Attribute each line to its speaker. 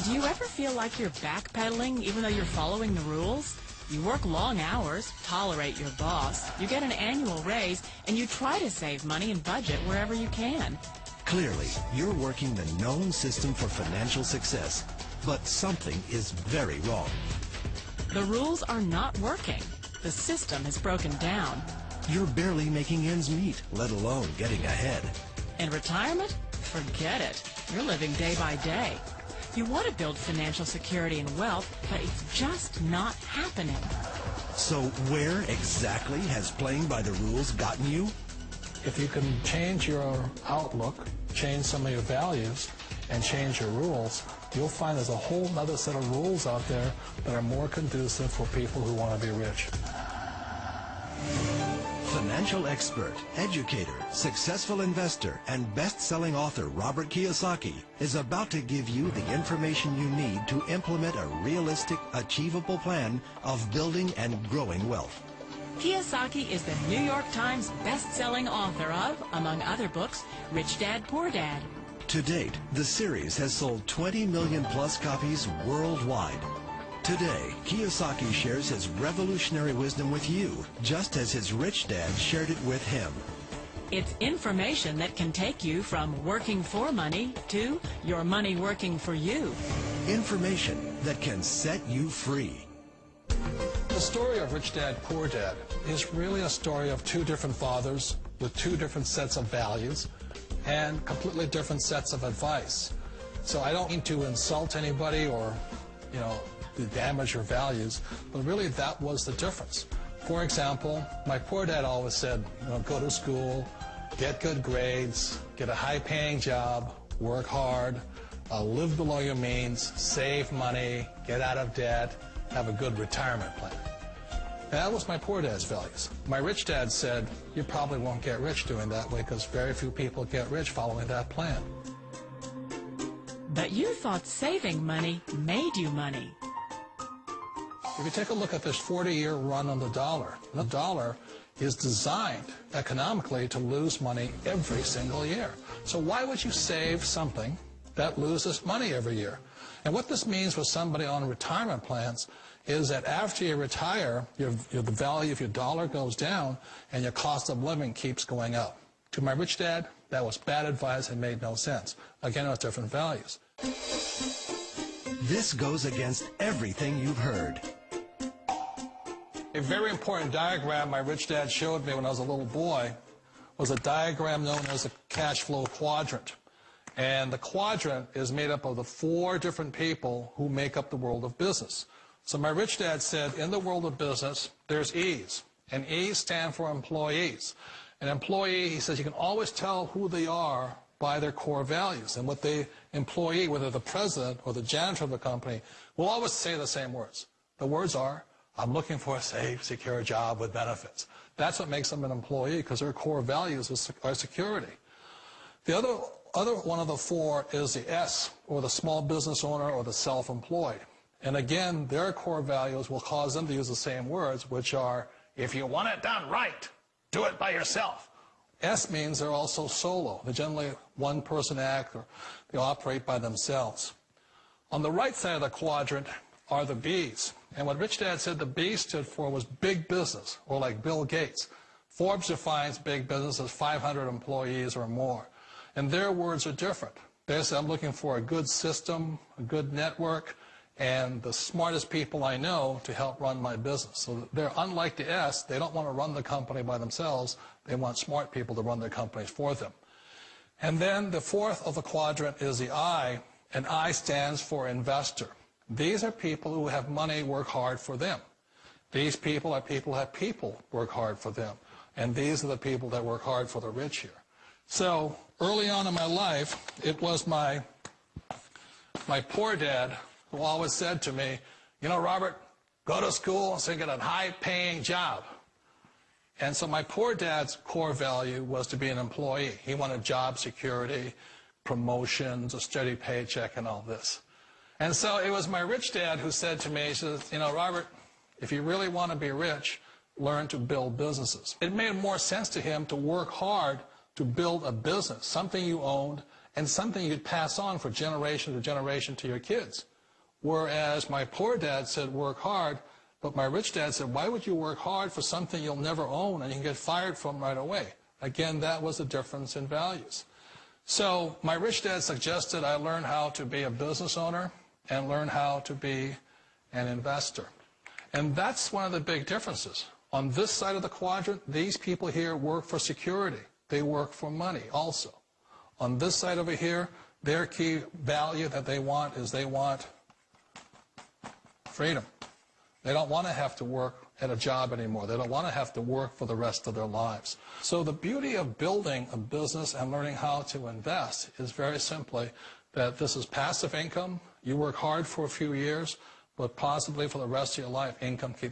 Speaker 1: Do you ever feel like you're backpedaling even though you're following the rules? You work long hours, tolerate your boss, you get an annual raise, and you try to save money and budget wherever you can.
Speaker 2: Clearly, you're working the known system for financial success, but something is very wrong.
Speaker 1: The rules are not working. The system has broken down.
Speaker 2: You're barely making ends meet, let alone getting ahead.
Speaker 1: And retirement? Forget it. You're living day by day. You want to build financial security and wealth, but it's just not happening.
Speaker 2: So where exactly has playing by the rules gotten you?
Speaker 3: If you can change your outlook, change some of your values, and change your rules, you'll find there's a whole other set of rules out there that are more conducive for people who want to be rich.
Speaker 2: Financial expert, educator, successful investor, and best-selling author Robert Kiyosaki is about to give you the information you need to implement a realistic, achievable plan of building and growing wealth.
Speaker 1: Kiyosaki is the New York Times best-selling author of, among other books, Rich Dad, Poor Dad.
Speaker 2: To date, the series has sold 20 million plus copies worldwide. Today, Kiyosaki shares his revolutionary wisdom with you, just as his rich dad shared it with him.
Speaker 1: It's information that can take you from working for money to your money working for you.
Speaker 2: Information that can set you free.
Speaker 3: The story of Rich Dad, Poor Dad is really a story of two different fathers with two different sets of values and completely different sets of advice. So I don't mean to insult anybody or, to damage your values, but really that was the difference. For example, my poor dad always said, go to school, get good grades, get a high-paying job, work hard, live below your means, save money, get out of debt, have a good retirement plan. That was my poor dad's values. My rich dad said, you probably won't get rich doing that way because very few people get rich following that plan.
Speaker 1: But you thought saving money made you money.
Speaker 3: If you take a look at this 40-year run on the dollar is designed economically to lose money every single year. So why would you save something that loses money every year? And what this means for somebody on retirement plans is that after you retire, the value of your dollar goes down and your cost of living keeps going up. To my rich dad, that was bad advice and made no sense. Again, it was different values.
Speaker 2: This goes against everything you've heard.
Speaker 3: A very important diagram my rich dad showed me when I was a little boy was a diagram known as the cash flow quadrant. And the quadrant is made up of the 4 different people who make up the world of business. So my rich dad said, in the world of business, there's E's. And E's stand for employees. An employee, he says, you can always tell who they are by their core values. And what the employee, whether the president or the janitor of the company, will always say the same words. The words are, I'm looking for a safe, secure job with benefits. That's what makes them an employee, because their core values are security. The other one of the 4 is the S, or the small business owner or the self-employed. And again, their core values will cause them to use the same words, which are, if you want it done right, do it by yourself. S means they're also solo. They're generally one-person act, or they operate by themselves. On the right side of the quadrant are the B's. And what Rich Dad said the B stood for was big business, or like Bill Gates. Forbes defines big business as 500 employees or more. And their words are different. They say, I'm looking for a good system, a good network, and the smartest people I know to help run my business. So they're unlike the S. They don't want to run the company by themselves. They want smart people to run their companies for them. And then the 4th of the quadrant is the I, and I stands for investor. These are people who have money work hard for them. These people are people who have people work hard for them. And these are the people that work hard for the rich here. So early on in my life, it was my poor dad who always said to me, Robert, go to school so you get a high-paying job. And so my poor dad's core value was to be an employee. He wanted job security, promotions, a steady paycheck, and all this. And so it was my rich dad who said to me, he says, Robert, if you really want to be rich, learn to build businesses. It made more sense to him to work hard to build a business, something you owned, and something you'd pass on for generation to generation to your kids. Whereas my poor dad said work hard, but my rich dad said, why would you work hard for something you'll never own and you can get fired from right away? Again, that was the difference in values. So my rich dad suggested I learn how to be a business owner and learn how to be an investor. And that's one of the big differences. On this side of the quadrant, these people here work for security. They work for money also. On this side over here, their key value that they want is they want freedom. They don't want to have to work at a job anymore. They don't want to have to work for the rest of their lives. So the beauty of building a business and learning how to invest is very simply that this is passive income. You work hard for a few years, but possibly for the rest of your life, income keeps